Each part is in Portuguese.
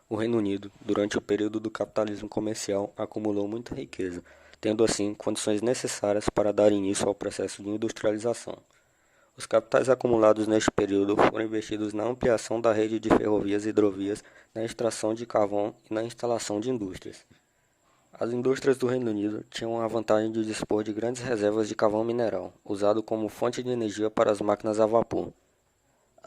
O Reino Unido, durante o período do capitalismo comercial, acumulou muita riqueza, tendo assim condições necessárias para dar início ao processo de industrialização. Os capitais acumulados neste período foram investidos na ampliação da rede de ferrovias e hidrovias, na extração de carvão e na instalação de indústrias. As indústrias do Reino Unido tinham a vantagem de dispor de grandes reservas de carvão mineral, usado como fonte de energia para as máquinas a vapor.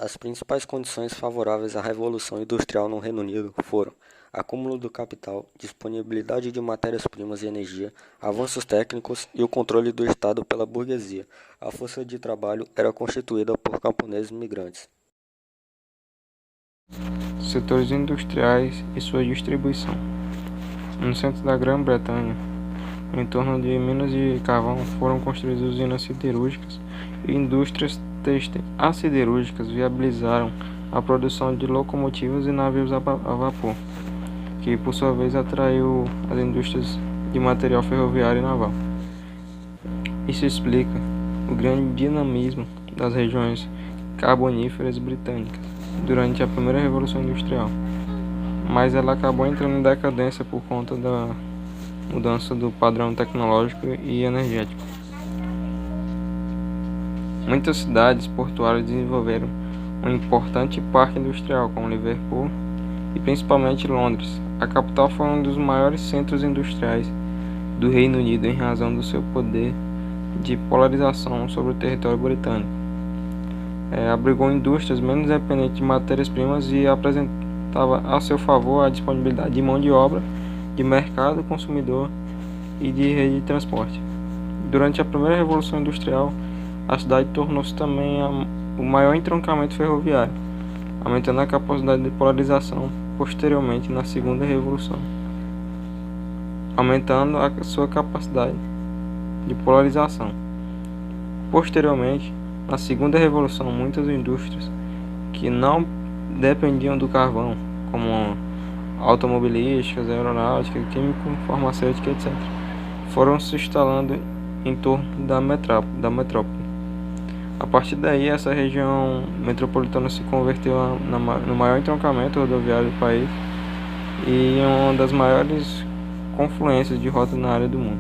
As principais condições favoráveis à Revolução Industrial no Reino Unido foram acúmulo do capital, disponibilidade de matérias-primas e energia, avanços técnicos e o controle do Estado pela burguesia. A força de trabalho era constituída por camponeses migrantes. Setores industriais e sua distribuição. No centro da Grã-Bretanha, em torno de minas de carvão, foram construídas usinas siderúrgicas e indústrias têxteis. As siderúrgicas viabilizaram a produção de locomotivas e navios a vapor, que por sua vez atraiu as indústrias de material ferroviário e naval. Isso explica o grande dinamismo das regiões carboníferas britânicas durante a primeira Revolução Industrial, mas ela acabou entrando em decadência por conta da mudança do padrão tecnológico e energético. Muitas cidades portuárias desenvolveram um importante parque industrial, como Liverpool e principalmente Londres. A capital foi um dos maiores centros industriais do Reino Unido em razão do seu poder de polarização sobre o território britânico. Abrigou indústrias menos dependentes de matérias-primas e apresentava a seu favor a disponibilidade de mão de obra, de mercado consumidor e de rede de transporte. Durante a primeira Revolução Industrial, a cidade tornou-se também o maior entroncamento ferroviário, aumentando a capacidade de polarização posteriormente na segunda Revolução, aumentando a sua capacidade de polarização. Posteriormente, na segunda Revolução, muitas indústrias que não dependiam do carvão, como automobilísticas, aeronáutica, químico, farmacêutica, etc., foram se instalando em torno da metrópole. A partir daí, essa região metropolitana se converteu no maior entroncamento rodoviário do país e em uma das maiores confluências de rota na área do mundo.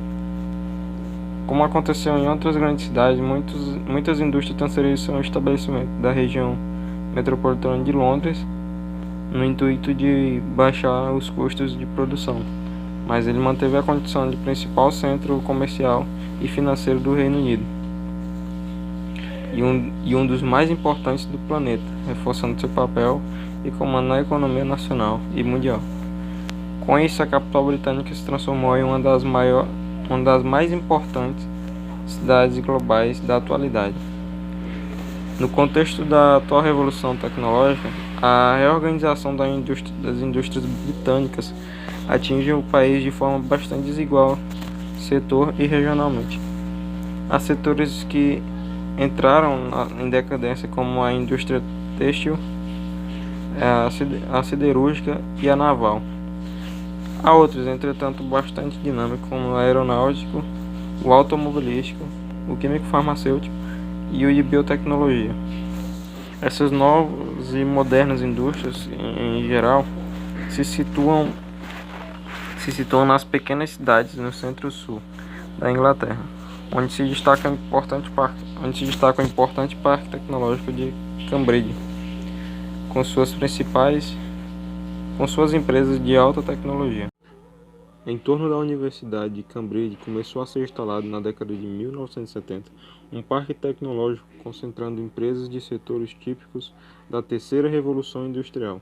Como aconteceu em outras grandes cidades, muitas indústrias transferiram seu estabelecimento da região metropolitana de Londres no intuito de baixar os custos de produção, mas ele manteve a condição de principal centro comercial e financeiro do Reino Unido e um dos mais importantes do planeta, reforçando seu papel e comando na economia nacional e mundial. Com isso, a capital britânica se transformou em uma das mais importantes cidades globais da atualidade. No contexto da atual revolução tecnológica, a reorganização das indústrias britânicas atinge o país de forma bastante desigual, setor e regionalmente. Há setores que entraram em decadência, como a indústria têxtil, a siderúrgica e a naval. Há outros, entretanto, bastante dinâmicos, como o aeronáutico, o automobilístico, o químico-farmacêutico e o de biotecnologia. Essas novas e modernas indústrias, em geral, se situam nas pequenas cidades no centro-sul da Inglaterra, onde se destaca o importante parque tecnológico de Cambridge, com suas empresas de alta tecnologia. Em torno da Universidade de Cambridge começou a ser instalado na década de 1970 um parque tecnológico concentrando empresas de setores típicos da terceira revolução industrial.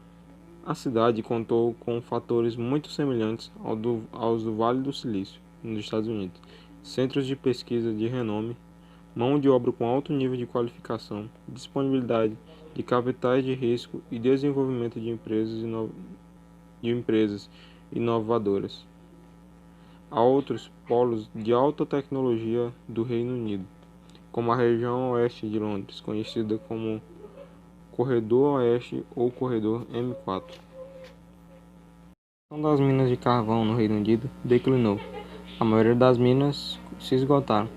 A cidade contou com fatores muito semelhantes aos do Vale do Silício, nos Estados Unidos: centros de pesquisa de renome, mão de obra com alto nível de qualificação, disponibilidade de capitais de risco e desenvolvimento de empresas inovadoras. Há outros polos de alta tecnologia do Reino Unido, como a região oeste de Londres, conhecida como Corredor Oeste ou Corredor M4. A produção das minas de carvão no Reino Unido declinou. A maioria das minas se esgotaram,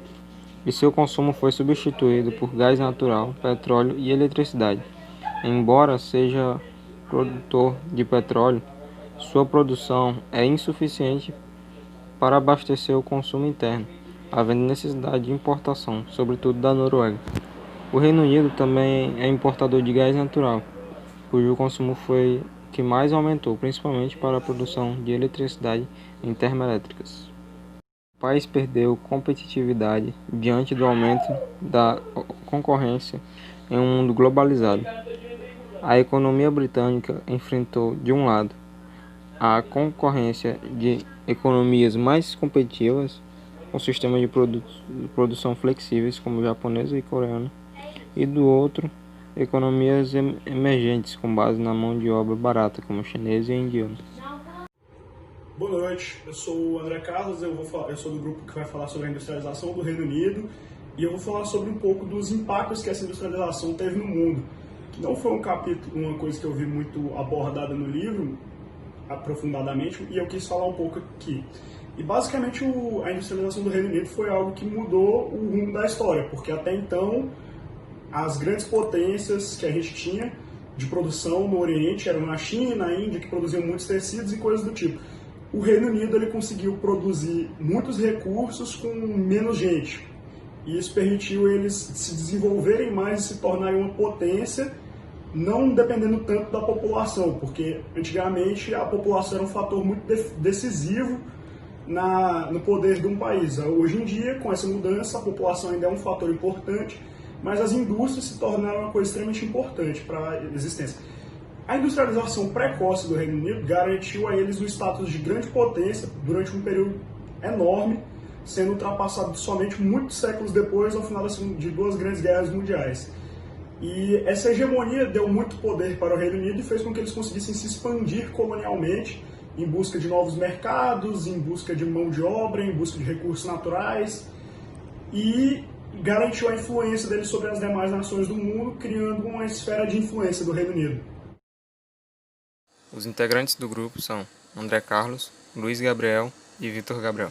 e seu consumo foi substituído por gás natural, petróleo e eletricidade. Embora seja produtor de petróleo, sua produção é insuficiente para abastecer o consumo interno, havendo necessidade de importação, sobretudo da Noruega. O Reino Unido também é importador de gás natural, cujo consumo foi que mais aumentou, principalmente para a produção de eletricidade em termoelétricas. O país perdeu competitividade diante do aumento da concorrência em um mundo globalizado. A economia britânica enfrentou, de um lado, a concorrência de economias mais competitivas, com sistemas de produção flexíveis como japonesa e coreana, e do outro, economias emergentes com base na mão de obra barata como chinesa e indiana. Boa noite, eu sou o André Carlos, eu sou do grupo que vai falar sobre a industrialização do Reino Unido e eu vou falar sobre um pouco dos impactos que essa industrialização teve no mundo. Não foi um capítulo, uma coisa que eu vi muito abordada no livro, aprofundadamente, e eu quis falar um pouco aqui. E basicamente a industrialização do Reino Unido foi algo que mudou o rumo da história, porque até então as grandes potências que a gente tinha de produção no Oriente eram a China, a Índia, que produziam muitos tecidos e coisas do tipo. O Reino Unido ele conseguiu produzir muitos recursos com menos gente. E isso permitiu eles se desenvolverem mais e se tornarem uma potência, não dependendo tanto da população, porque antigamente a população era um fator muito decisivo no poder de um país. Hoje em dia, com essa mudança, a população ainda é um fator importante, mas as indústrias se tornaram uma coisa extremamente importante para a existência. A industrialização precoce do Reino Unido garantiu a eles o status de grande potência durante um período enorme, sendo ultrapassado somente muitos séculos depois, ao final de duas grandes guerras mundiais. E essa hegemonia deu muito poder para o Reino Unido e fez com que eles conseguissem se expandir colonialmente em busca de novos mercados, em busca de mão de obra, em busca de recursos naturais, e garantiu a influência deles sobre as demais nações do mundo, criando uma esfera de influência do Reino Unido. Os integrantes do grupo são André Carlos, Luiz Gabriel e Vitor Gabriel.